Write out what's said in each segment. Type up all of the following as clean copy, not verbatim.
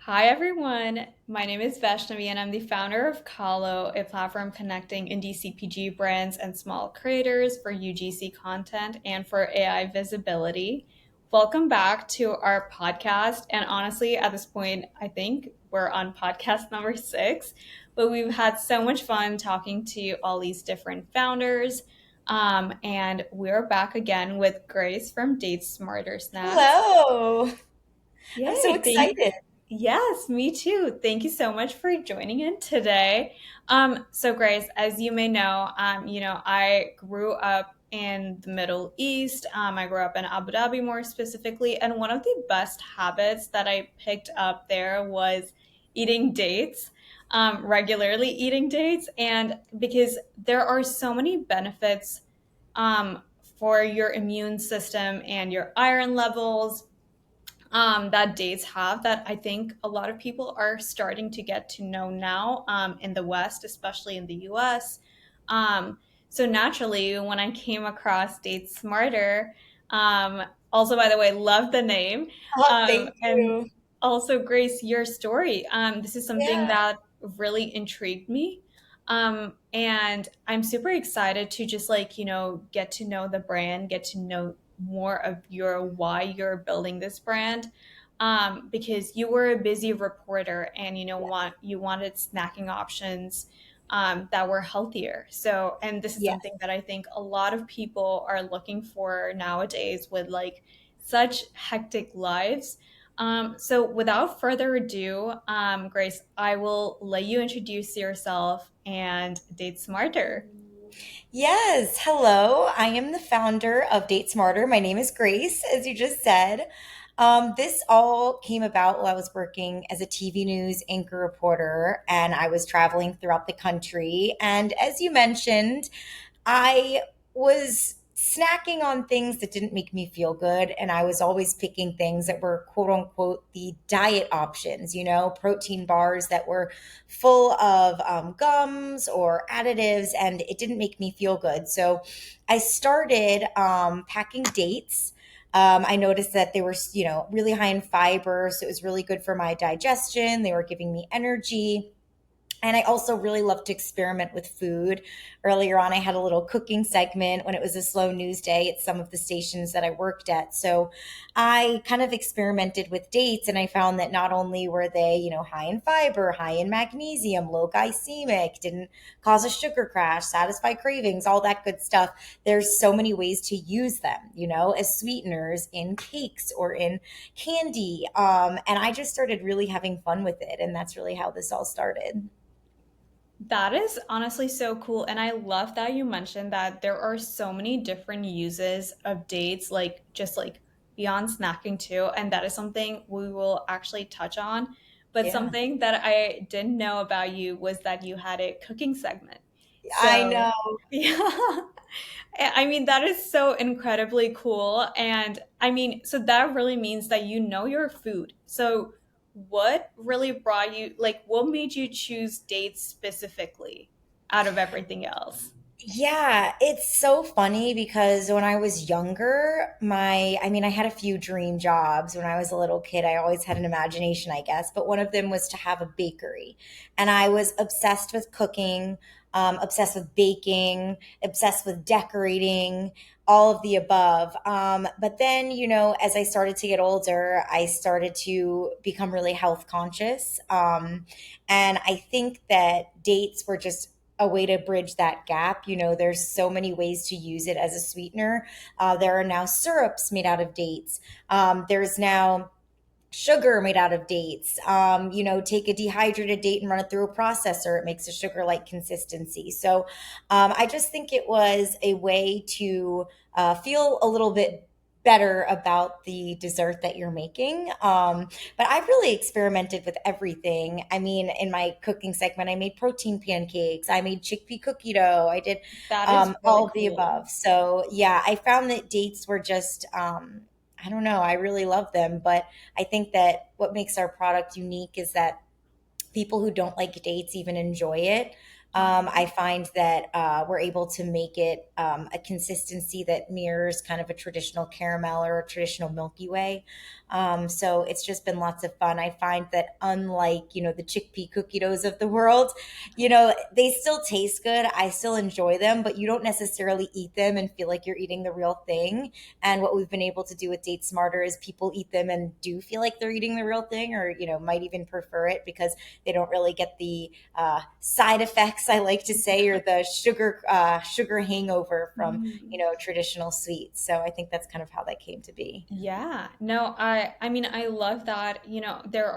Hi everyone, my name is Vaishnavi and I'm the founder of khaa-lo, a platform connecting indie CPG brands and small creators for UGC content and for AI visibility. Welcome back to our podcast. And honestly, at this point, I think we're on podcast number 6, but we've had so much fun talking to all these different founders. And we're back again with Grace from Date Smarter Snacks. Hello. I'm so Yay, excited. Yes, me too. Thank you so much for joining in today. So Grace, as you may know, I grew up in the Middle East. I grew up in Abu Dhabi more specifically, and one of the best habits that I picked up there was eating dates, regularly eating dates, and because there are so many benefits for your immune system and your iron levels that dates have that I think a lot of people are starting to get to know now in the West, especially in the US. So naturally, when I came across Date Smarter, also, by the way, love the name. Oh, thank And you. also, Grace, your story. This is something Yeah. that really intrigued me. And I'm super excited to just get to know the brand, get to know more of your why you're building this brand. Because you were a busy reporter and you wanted snacking options that were healthier. So, and this is Yeah. something that I think a lot of people are looking for nowadays with like such hectic lives. So, without further ado, Grace, I will let you introduce yourself and date smarter. Yes. Hello. I am the founder of Date Smarter. My name is Grace, as you just said. This all came about while I was working as a TV news anchor reporter and I was traveling throughout the country. And as you mentioned, I was snacking on things that didn't make me feel good. And I was always picking things that were quote unquote the diet options, protein bars that were full of gums or additives, and it didn't make me feel good. So I started packing dates. I noticed that they were, really high in fiber. So it was really good for my digestion. They were giving me energy. And I also really love to experiment with food. Earlier on, I had a little cooking segment when it was a slow news day at some of the stations that I worked at. So I kind of experimented with dates and I found that not only were they, high in fiber, high in magnesium, low glycemic, didn't cause a sugar crash, satisfy cravings, all that good stuff. There's so many ways to use them, as sweeteners in cakes or in candy. And I just started really having fun with it. And that's really how this all started. That is honestly so cool. And I love that you mentioned that there are so many different uses of dates, like just like beyond snacking too. And that is something we will actually touch on. But Yeah. something that I didn't know about you was that you had a cooking segment. I So, know. yeah. I mean, that is so incredibly cool. And I mean, so that really means that you know your food. So, what really brought you, like, what made you choose dates specifically out of everything else? Yeah, it's so funny because when I was younger, I had a few dream jobs when I was a little kid. I always had an imagination, I guess, but one of them was to have a bakery. And I was obsessed with cooking, obsessed with baking, obsessed with decorating, all of the above. But then, as I started to get older, I started to become really health conscious. And I think that dates were just a way to bridge that gap. There's so many ways to use it as a sweetener. There are now syrups made out of dates. There's now sugar made out of dates. Take a dehydrated date and run it through a processor. It makes a sugar like consistency. So I just think it was a way to feel a little bit better about the dessert that you're making. But I've really experimented with everything. I mean, in my cooking segment, I made protein pancakes, I made chickpea cookie dough, I did That is really all of the cool. above. So yeah, I found that dates were just, I don't know, I really love them. But I think that what makes our product unique is that people who don't like dates even enjoy it. Mhm. I find that we're able to make it a consistency that mirrors kind of a traditional caramel or a traditional Milky Way. So it's just been lots of fun. I find that unlike, the chickpea cookie doughs of the world, they still taste good. I still enjoy them, but you don't necessarily eat them and feel like you're eating the real thing. And what we've been able to do with Date Smarter is people eat them and do feel like they're eating the real thing, or, might even prefer it because they don't really get the side effects, I like to say, or the sugar hangover from, Mhm. traditional sweets. So I think that's kind of how that came to be. Yeah. No, I mean I love that, there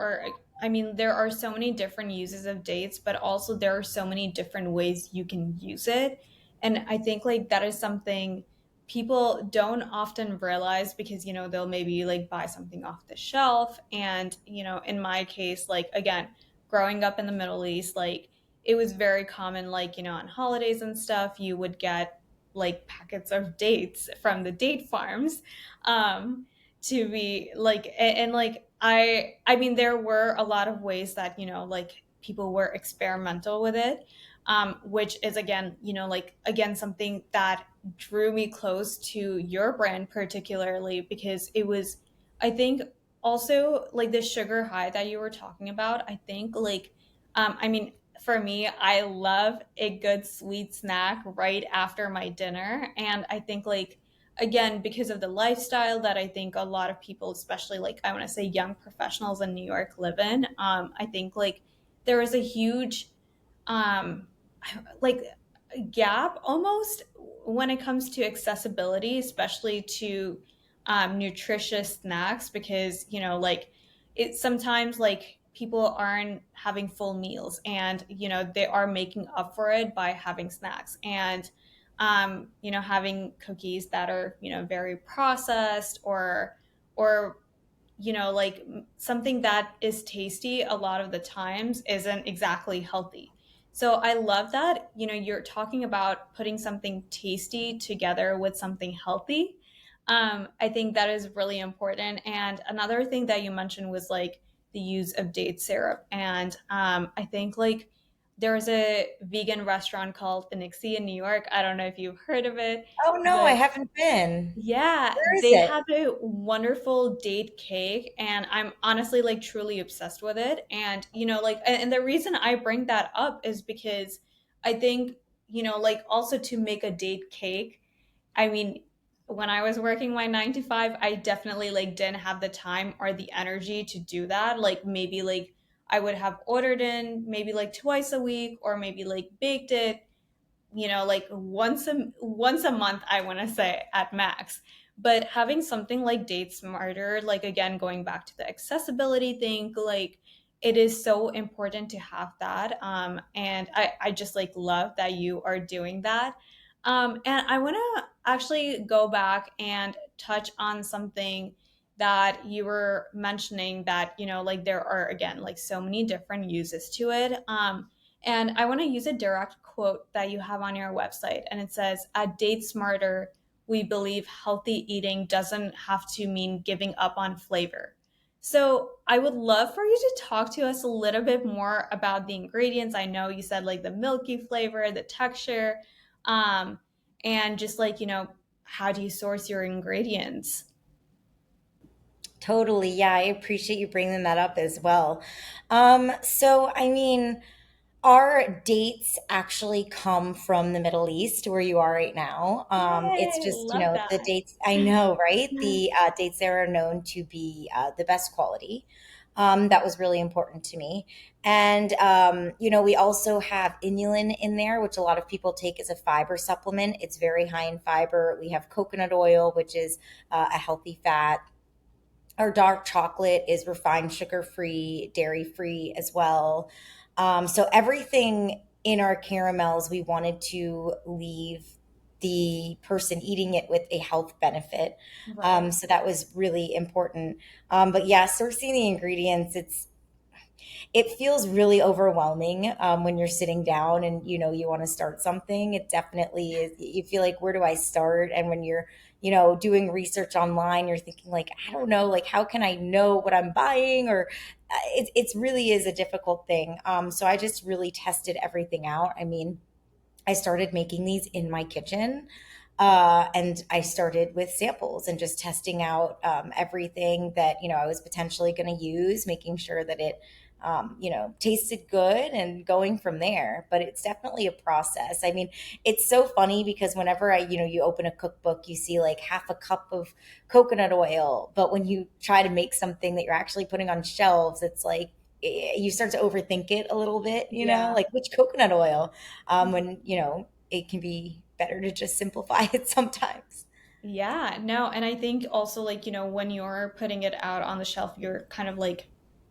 are so many different uses of dates, but also there are so many different ways you can use it. And I think like that is something people don't often realize because, they'll maybe like buy something off the shelf. And, in my case, like again, growing up in the Middle East, like it was very common, like, on holidays and stuff, you would get like packets of dates from the date farms. Um, to be like and like I mean there were a lot of ways that like people were experimental with it, which is again like again something that drew me close to your brand particularly because it was I think also like the sugar high that you were talking about. I think like I mean for me I love a good sweet snack right after my dinner, and I think like again because of the lifestyle that I think a lot of people, especially like I want to say young professionals in New York, live in. I think like there is a huge um, like gap almost when it comes to accessibility, especially to nutritious snacks, because like it sometimes like people aren't having full meals, and they are making up for it by having snacks and having cookies that are very processed or like something that is tasty a lot of the times isn't exactly healthy. So I love that, you're talking about putting something tasty together with something healthy. I think that is really important. And another thing that you mentioned was like the use of date syrup. And I think like there's a vegan restaurant called the Nixie in New York. I don't know if you've heard of it, Oh no, I but haven't been. yeah, Where is they it? have a wonderful date cake, and I'm honestly like truly obsessed with it. And like, and the reason I bring that up is because I think, like also to make a date cake, I mean, when I was working my 9 to 5, I definitely like didn't have the time or the energy to do that. Like maybe like I would have ordered in maybe like twice a week or maybe like baked it like once a month, I want to say at max. But having something like Date Smarter, like again going back to the accessibility thing, like it is so important to have that. And I just like love that you are doing that. And I want to actually go back and touch on something that you were mentioning, that like there are again like so many different uses to it. And I want to use a direct quote that you have on your website. And it says, at Date Smarter, we believe healthy eating doesn't have to mean giving up on flavor. So I would love for you to talk to us a little bit more about the ingredients. I know you said like the milky flavor, the texture, um, and just like, how do you source your ingredients? Totally. Yeah, I appreciate you bringing that up as well. So, I mean, our dates actually come from the Middle East, where you are right now. It's Yay, just, love the that. dates, I know, right? The dates there are known to be the best quality. That was really important to me. And, we also have inulin in there, which a lot of people take as a fiber supplement. It's very high in fiber. We have coconut oil, which is a healthy fat. Our dark chocolate is refined sugar free, dairy free as well. So everything in our caramels, we wanted to leave the person eating it with a health benefit. Right. So that was really important. But yeah, sourcing the ingredients, it feels really overwhelming when you're sitting down and you want to start something. It definitely is. You feel like, where do I start? And when you're doing research online, you're thinking like, I don't know, like how can I know what I'm buying? Or it really is a difficult thing. So I just really tested everything out. I mean, I started making these in my kitchen. And I started with samples and just testing out everything that I was potentially going to use, making sure that it tasted good and going from there. But it's definitely a process. I mean, it's so funny because whenever you open a cookbook, you see like half a cup of coconut oil, but when you try to make something that you're actually putting on shelves, it's like you start to overthink it a little bit, Yeah. like which coconut oil, when it can be better to just simplify it sometimes. Yeah, no, and I think also like, when you're putting it out on the shelf, you're kind of like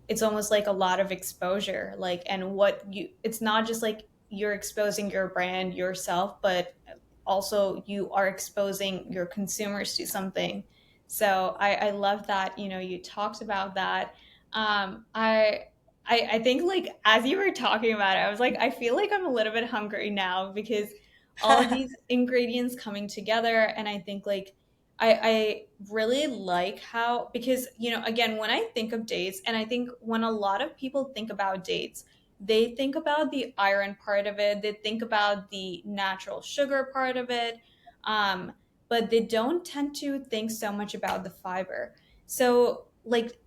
it's almost like a lot of exposure. Like and what you it's not just like you're exposing your brand yourself, but also you are exposing your consumers to something. So I love that, you talked about that. I think like as you were talking about it, I was like, I feel like I'm a little bit hungry now because all of these ingredients coming together. And I think like I really like how because again when I think of dates, and I think when a lot of people think about dates, they think about the iron part of it, they think about the natural sugar part of it, um, but they don't tend to think so much about the fiber. So like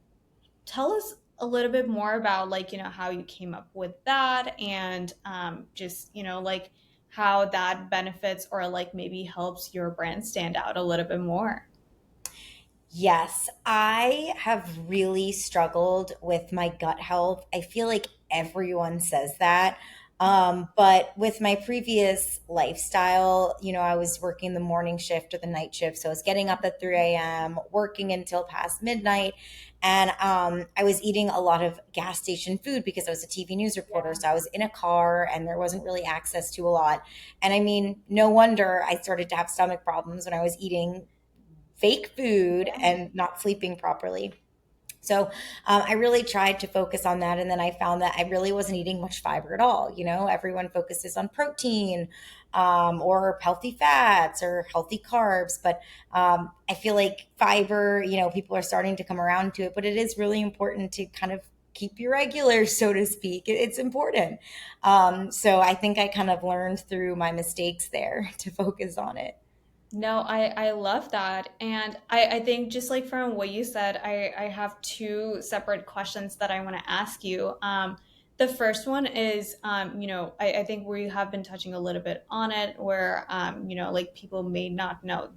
tell us a little bit more about like how you came up with that, and just like how that benefits or like maybe helps your brand stand out a little bit more. Yes, I have really struggled with my gut health. I feel like everyone says that. But with my previous lifestyle, I was working the morning shift or the night shift. So I was getting up at 3 a.m., working until past midnight. And I was eating a lot of gas station food because I was a TV news reporter. Yeah. So I was in a car and there wasn't really access to a lot. And I mean, no wonder I started to have stomach problems when I was eating fake food Yeah. and not sleeping properly. So I really tried to focus on that. And then I found that I really wasn't eating much fiber at all. Everyone focuses on protein, or healthy fats or healthy carbs. But I feel like fiber, people are starting to come around to it. But it is really important to kind of keep your regular, so to speak. It's important. So I think I kind of learned through my mistakes there to focus on it. No, I love that. And I think just like from what you said, I have two separate questions that I want to ask you. The first one is, I think we have been touching a little bit on it where, like people may not know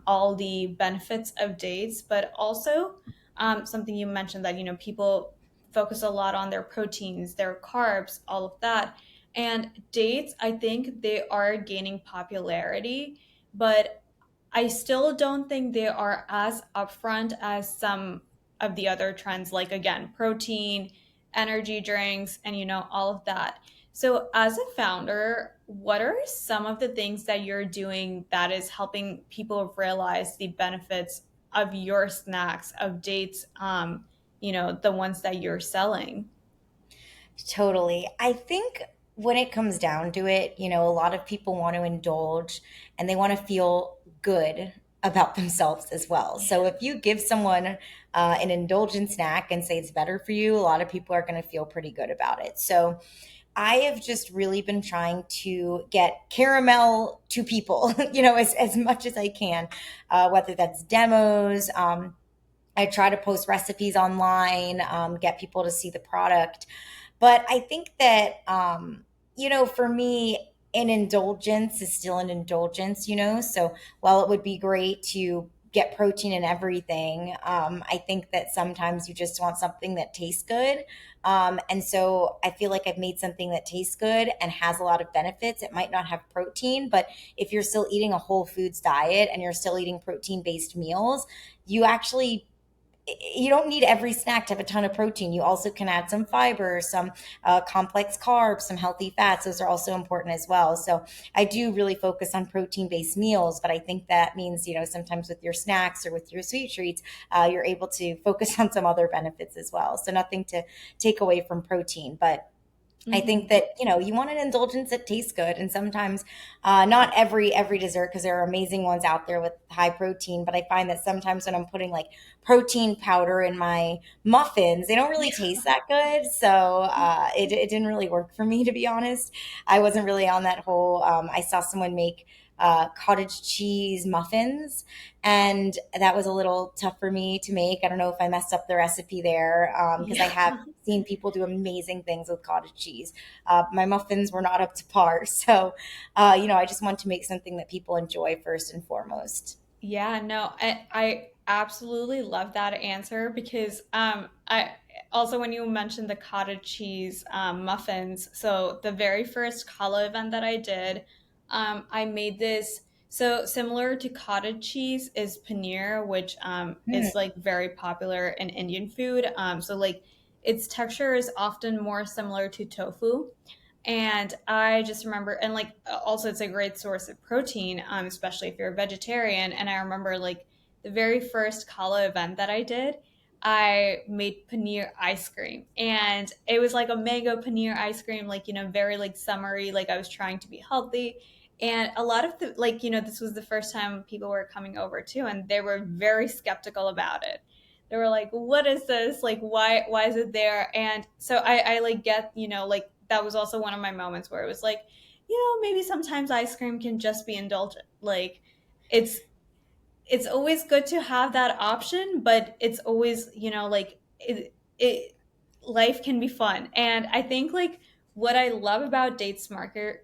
all the benefits of dates, but also something you mentioned that, people focus a lot on their proteins, their carbs, all of that. And dates, I think they are gaining popularity, but I still don't think they are as upfront as some of the other trends, like again, protein, energy drinks, and all of that. So, as a founder, what are some of the things that you're doing that is helping people realize the benefits of your snacks, of dates, the ones that you're selling? Totally. I think when it comes down to it, a lot of people want to indulge and they want to feel good about themselves as well. So if you give someone an indulgent snack and say it's better for you, a lot of people are going to feel pretty good about it. So I have just really been trying to get caramel to people, as much as I can, whether that's demos. I try to post recipes online, get people to see the product. But I think that, for me, an indulgence is still an indulgence. So while it would be great to get protein in everything, I think that sometimes you just want something that tastes good. And so I feel like I've made something that tastes good and has a lot of benefits. It might not have protein, but if you're still eating a whole foods diet and you're still eating protein based meals, you actually you don't need every snack to have a ton of protein. You also can add some fiber, some complex carbs, some healthy fats. Those are also important as well. So I do really focus on protein based meals, but I think that means, sometimes with your snacks or with your sweet treats, you're able to focus on some other benefits as well. So nothing to take away from protein, but I Hmm. think that you want an indulgence that tastes good, and sometimes not every dessert, because there are amazing ones out there with high protein. But I find that sometimes when I'm putting like protein powder in my muffins, they don't really taste that good. So it didn't really work for me, to be honest. I wasn't really on that whole. I saw someone make cottage cheese muffins, and that was a little tough for me to make. I don't know if I messed up the recipe there, because I Yeah. have seen people do amazing things with cottage cheese. My muffins were not up to par. So, I just want to make something that people enjoy first and foremost. Yeah, no, I absolutely love that answer because I also when you mentioned the cottage cheese muffins, so the very first khaa-lo event that I did, I made this so similar to cottage cheese is paneer, which is Hmm. like very popular in Indian food. So like its texture is often more similar to tofu. And I just remember, and like also it's a great source of protein, especially if you're a vegetarian. And I remember like the very first khaa-lo event that I did, I made paneer ice cream, and it was like a mango paneer ice cream, like very like summery. Like I was trying to be healthy, and a lot of the like this was the first time people were coming over too, and they were very skeptical about it. They were like, what is this, like why is it there? And so I like get like that was also one of my moments where it was like maybe sometimes ice cream can just be indulgent. Like it's it's always good to have that option, but it's always, like it life can be fun. And I think like what I love about Date Smarter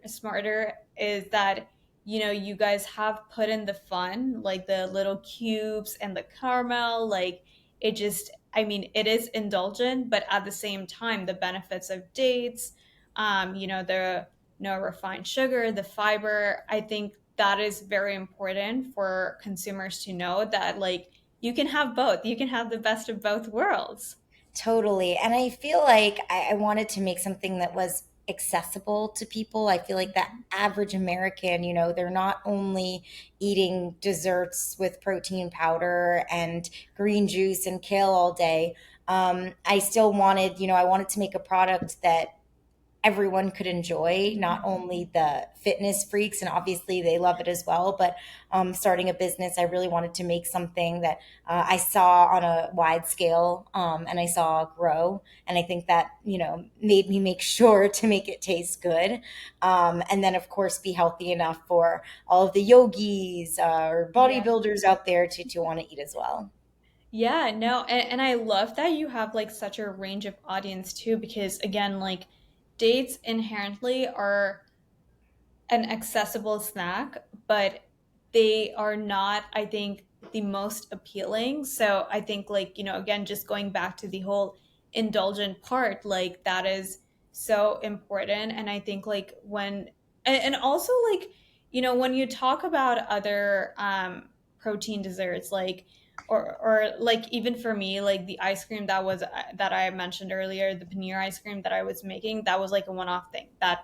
is that, you guys have put in the fun, like the little cubes and the caramel, like it just, I mean, it is indulgent, but at the same time, the benefits of dates, the no refined sugar, the fiber. I think that is very important for consumers to know that like you can have both. You can have the best of both worlds. Totally. And I feel like I wanted to make something that was accessible to people. I feel like the average American, they're not only eating desserts with protein powder and green juice and kale all day. I still wanted, I wanted to make a product that everyone could enjoy, not only the fitness freaks, and obviously they love it as well, but starting a business, I really wanted to make something that I saw on a wide scale, and I saw grow. And I think that, made me make sure to make it taste good. And then, of course, be healthy enough for all of the yogis or Yeah. bodybuilders out there to want to eat as well. Yeah, no, and I love that you have like such a range of audience too, because again, like dates inherently are an accessible snack, but they are not, I think, the most appealing. So I think, like, again, just going back to the whole indulgent part, like, that is so important. And I think, like, and also, like, when you talk about other protein desserts, like, or like even for me like the ice cream that I mentioned earlier, the paneer ice cream that I was making, that was like a one-off thing that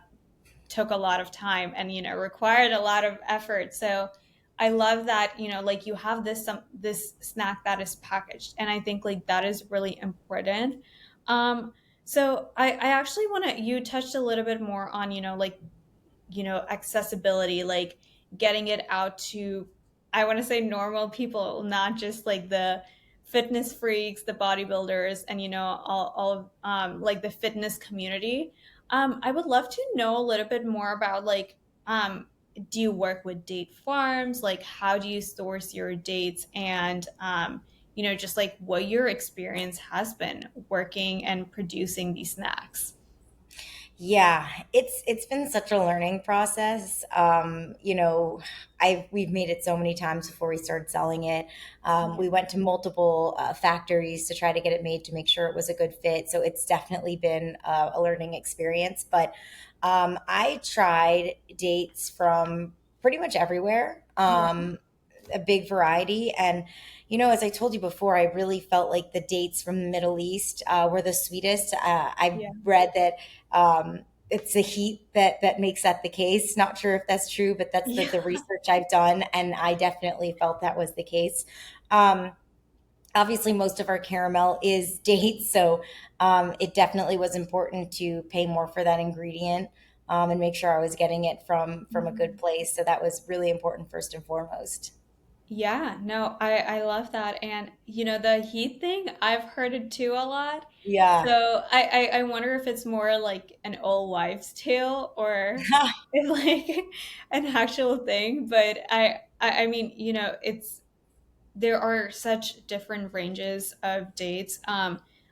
took a lot of time and required a lot of effort. So I love that like you have this snack that is packaged, and I think like that is really important. So I actually want to, you touched a little bit more on like accessibility, like getting it out to, I want to say, normal people, not just like the fitness freaks, the bodybuilders, and all of like the fitness community. I would love to know a little bit more about like do you work with date farms, like how do you source your dates, and just like what your experience has been working and producing these snacks. Yeah, it's been such a learning process. We've made it so many times before we started selling it. Yeah. We went to multiple factories to try to get it made to make sure it was a good fit. So it's definitely been a learning experience. But I tried dates from pretty much everywhere. Yeah. A big variety. And, as I told you before, I really felt like the dates from the Middle East were the sweetest. I've Yeah. read that it's the heat that makes that the case. Not sure if that's true, but that's the Yeah. research I've done. And I definitely felt that was the case. Um, obviously most of our caramel is dates, so it definitely was important to pay more for that ingredient, and make sure I was getting it from a good Mhm. place. So that was really important first and foremost. Yeah, no, I love that. And the heat thing, I've heard it too a lot. Yeah. So I wonder if it's more like an old wives' tale or if like an actual thing. But I mean, it's there are such different ranges of dates.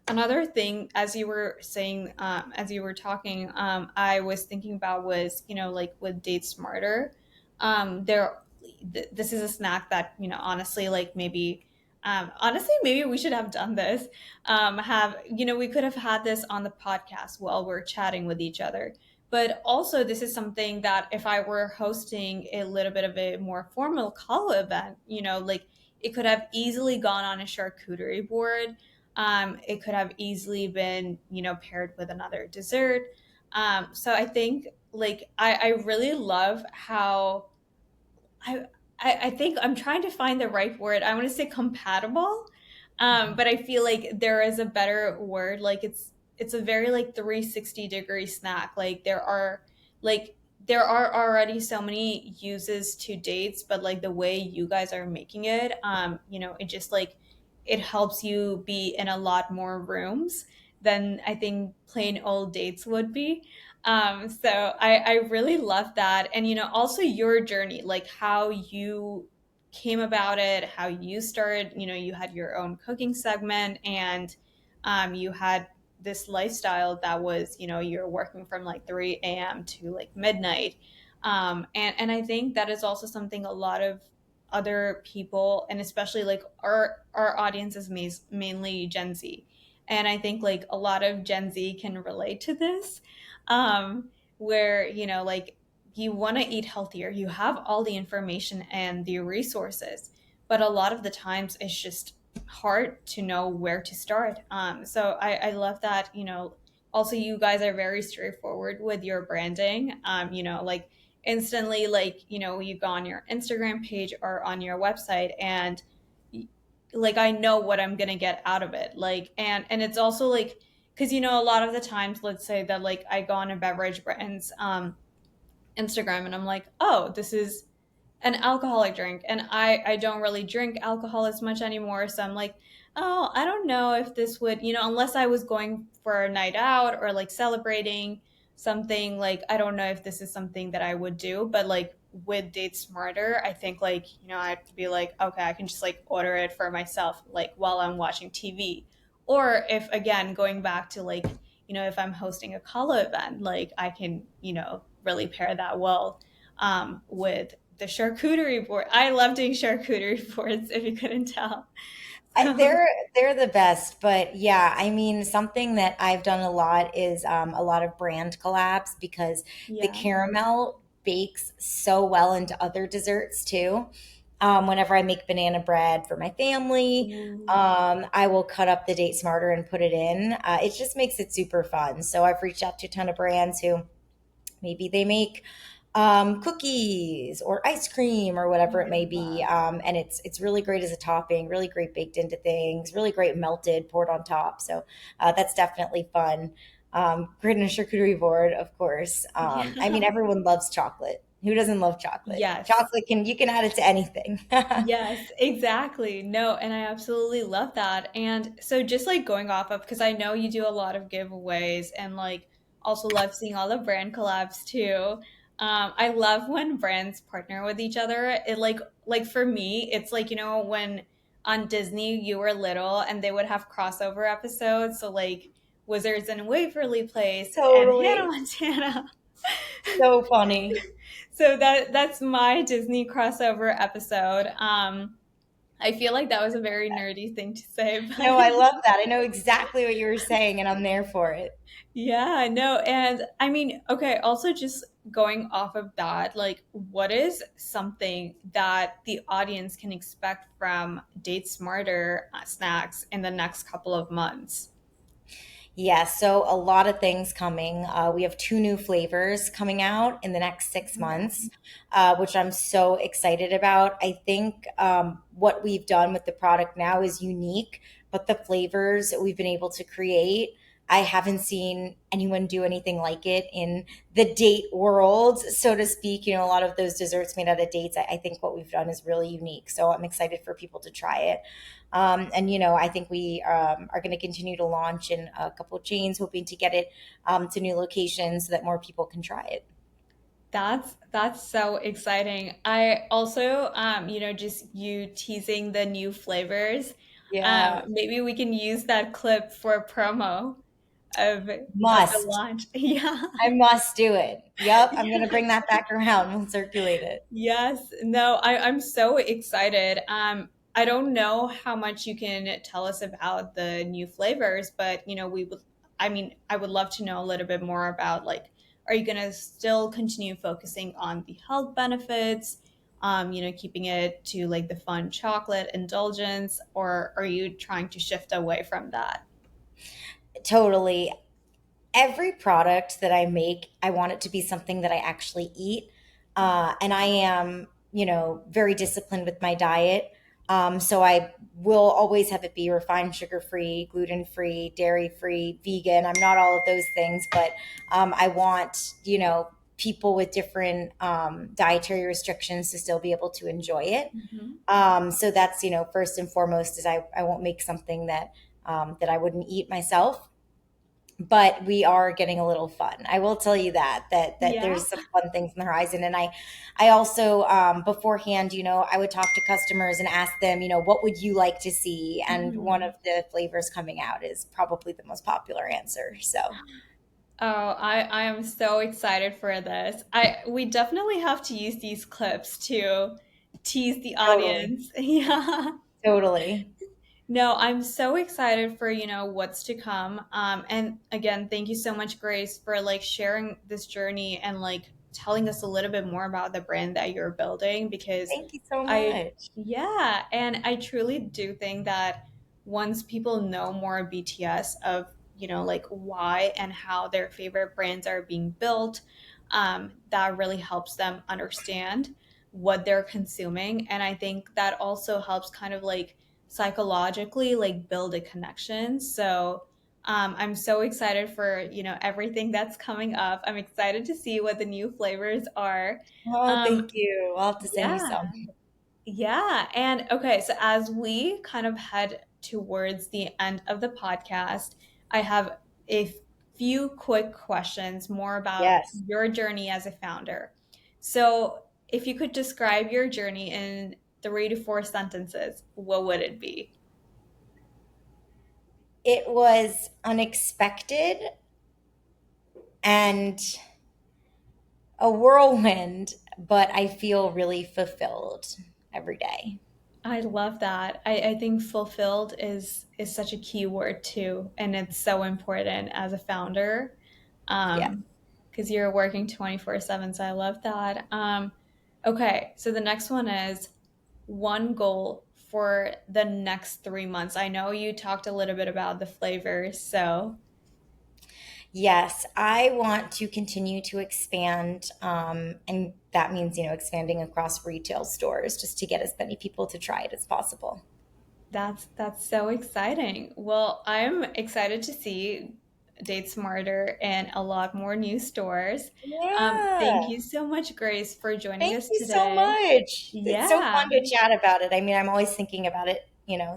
Another thing, as you were saying, as you were talking, I was thinking about was, like with Date Smarter, this is a snack that, honestly, like honestly, maybe we should have done this. We could have had this on the podcast while we're chatting with each other. But also, this is something that if I were hosting a little bit of a more formal khaa-lo event, like it could have easily gone on a charcuterie board. It could have easily been, paired with another dessert. So I think like I really love how I, I think I'm trying to find the right word. I want to say compatible, but I feel like there is a better word. Like it's a very like 360-degree snack. Like there are already so many uses to dates, but like the way you guys are making it, it just like it helps you be in a lot more rooms than I think plain old dates would be. So I really love that. And, also your journey, like how you came about it, how you started, you had your own cooking segment and you had this lifestyle that was, you're working from like 3 a.m. to like midnight. And I think that is also something a lot of other people, and especially like our audience is mainly Gen Z. And I think like a lot of Gen Z can relate to this where like you want to eat healthier, you have all the information and the resources, but a lot of the times it's just hard to know where to start. So I love that, also you guys are very straightforward with your branding. Like instantly, like you go on your Instagram page or on your website and like I know what I'm gonna get out of it. Like and it's also like because a lot of the times, let's say that like I go on a beverage brand's Instagram and I'm like, oh, this is an alcoholic drink, and I don't really drink alcohol as much anymore, so I'm like, oh, I don't know if this would, unless I was going for a night out or like celebrating something, like I don't know if this is something that I would do. But like with Date Smarter, I think like I'd be like, okay, I can just like order it for myself like while I'm watching TV. Or if again going back to like if I'm hosting a khaa-lo event, like I can really pair that well with the charcuterie board. I love doing charcuterie boards, if you couldn't tell. I, So, they're the best, but yeah, I mean, something that I've done a lot is a lot of brand collabs because the yeah. caramel bakes so well into other desserts too. Whenever I make banana bread for my family, Ooh. I will cut up the date smarter and put it in. It just makes it super fun. So I've reached out to a ton of brands who maybe they make cookies or ice cream or Oh, whatever it I may be, love. and it's really great as a topping, really great baked into things, really great melted, poured on top. So that's definitely fun. Great on a charcuterie board, of course. I mean, Yeah. everyone loves chocolate. Who doesn't love chocolate? Yes. Chocolate can you can add it to anything. Yes, exactly. No, and I absolutely love that. And so just like going off of, because I know you do a lot of giveaways and like also love seeing all the brand collabs too. I love when brands partner with each other. It like for me, it's like, when on Disney you were little and they would have crossover episodes. So like Wizards and Waverly Place and Hannah Totally. Montana. So funny. So that's my Disney crossover episode. I feel like that was a very nerdy thing to say, No, I but love that. I know exactly what you were saying, and I'm there for it. yeah, no. And I mean, okay, also just going off of that, like, what is something that the audience can expect from Date Smarter snacks in the next couple of months? Yeah, so a lot of things coming. We have two new flavors coming out in the next 6 months, which I'm so excited about. I think what we've done with the product now is unique, but the flavors that we've been able to create, I haven't seen anyone do anything like it in the date world, so to speak. You know, a lot of those desserts made out of dates, I think what we've done is really unique. So I'm excited for people to try it. And I think we are going to continue to launch in a couple of chains, hoping to get it to new locations so that more people can try it. That's so exciting. I also, just you teasing the new flavors. Yeah, Maybe we can use that clip for a promo of the must. launch. Yeah. I must do it. Yep, I'm going to Yeah. bring that back around. We'll circulate it. Yes, no, I'm so excited. I don't know how much you can tell us about the new flavors, but I would love to know a little bit more about like, are you gonna still continue focusing on the health benefits, keeping it to like the fun chocolate indulgence, or are you trying to shift away from that? Totally. Every product that I make, I want it to be something that I actually eat. And I am, very disciplined with my diet. So I will always have it be refined, sugar free, gluten free, dairy free, vegan. I'm not all of those things, but I want, people with different dietary restrictions to still be able to enjoy it. Mhm. So that's, first and foremost is I won't make something that I wouldn't eat myself, but we are getting a little fun. I will tell you that Yeah. there's some fun things in the horizon. And I also beforehand, I would talk to customers and ask them, what would you like to see? And one Mhm. of the flavors coming out is probably the most popular answer. So Oh, I am so excited for this. We definitely have to use these clips to tease the totally, audience. Yeah. totally. No, I'm so excited for, what's to come. And again, thank you so much, Grace, for like sharing this journey and like telling us a little bit more about the brand that you're building because Thank you so I, much. yeah, and I truly do think that once people know more BTS of, like why and how their favorite brands are being built, that really helps them understand what they're consuming. And I think that also helps kind of like psychologically like build a connection. So I'm so excited for everything that's coming up. I'm excited to see what the new flavors are. Oh, Um, thank you. I'll have to send you yeah, some. yeah. And okay, so as we kind of head towards the end of the podcast, I have a few quick questions more about Yes. your journey as a founder. So, if you could describe your journey in 3 to 4 sentences, what would it be? It was unexpected and a whirlwind, but I feel really fulfilled every day. I love that. I think fulfilled is such a key word too, and it's so important as a founder, Yes. because you're working 24/7. So I love that. Okay, so the next one is one goal for the next 3 months. I know you talked a little bit about the flavors, so Yes, I want to continue to expand, and that means, expanding across retail stores just to get as many people to try it as possible. that's so exciting. Well, I'm excited to see Date Smarter and a lot more new stores. Thank Yeah. you so much, Grace, for joining Thank us you so today. much. It's so Yeah. fun to chat about it. I mean, I'm always thinking about it,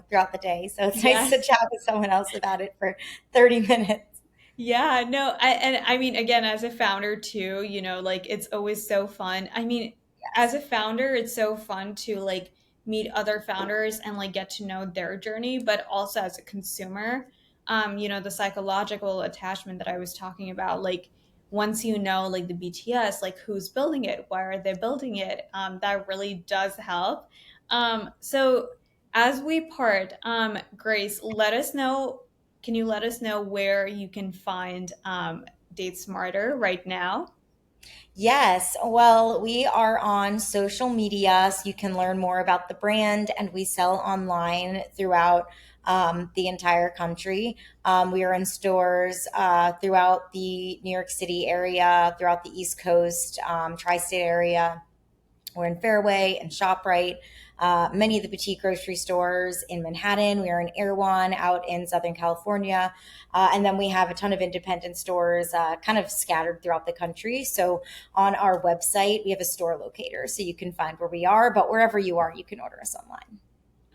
throughout the day. So it's nice to Yes. chat with someone else about it for 30 minutes. Yeah, no, and I mean, again, as a founder too, like it's always so fun. I mean, as Yes. a founder, it's so fun to like meet other founders and like get to know their journey, but also as a consumer, the psychological attachment that I was talking about, like once you know like the BTS, like who's building it, why are they building it, that really does help. So as we part, Grace, let us know can you let us know where you can find Date Smarter right now? Yes. Well, we are on social media, so you can learn more about the brand, and we sell online throughout the entire country. We are in stores throughout the New York City area, throughout the East Coast, tri-state area. We're in Fairway and ShopRite, many of the boutique grocery stores in Manhattan. We are in Erewhon out in Southern California. And then we have a ton of independent stores kind of scattered throughout the country. So on our website, we have a store locator so you can find where we are, but wherever you are, you can order us online.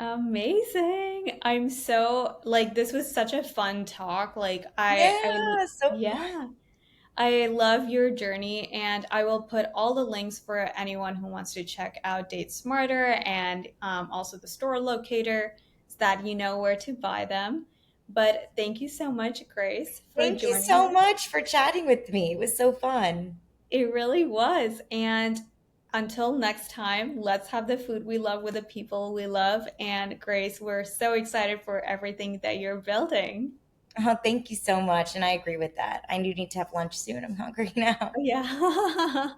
Amazing. I'm so like this was such a fun talk. Like Yeah, so fun. yeah. I love your journey, and I will put all the links for anyone who wants to check out Date Smarter and also the store locator so that you know where to buy them. But thank you so much, Grace, for Thank you joining so me. much for chatting with me. It was so fun. It really was. And until next time, let's have the food we love with the people we love. And Grace, we're so excited for everything that you're building. Oh, thank you so much. And I agree with that. I do need to have lunch soon. I'm hungry now. Yeah.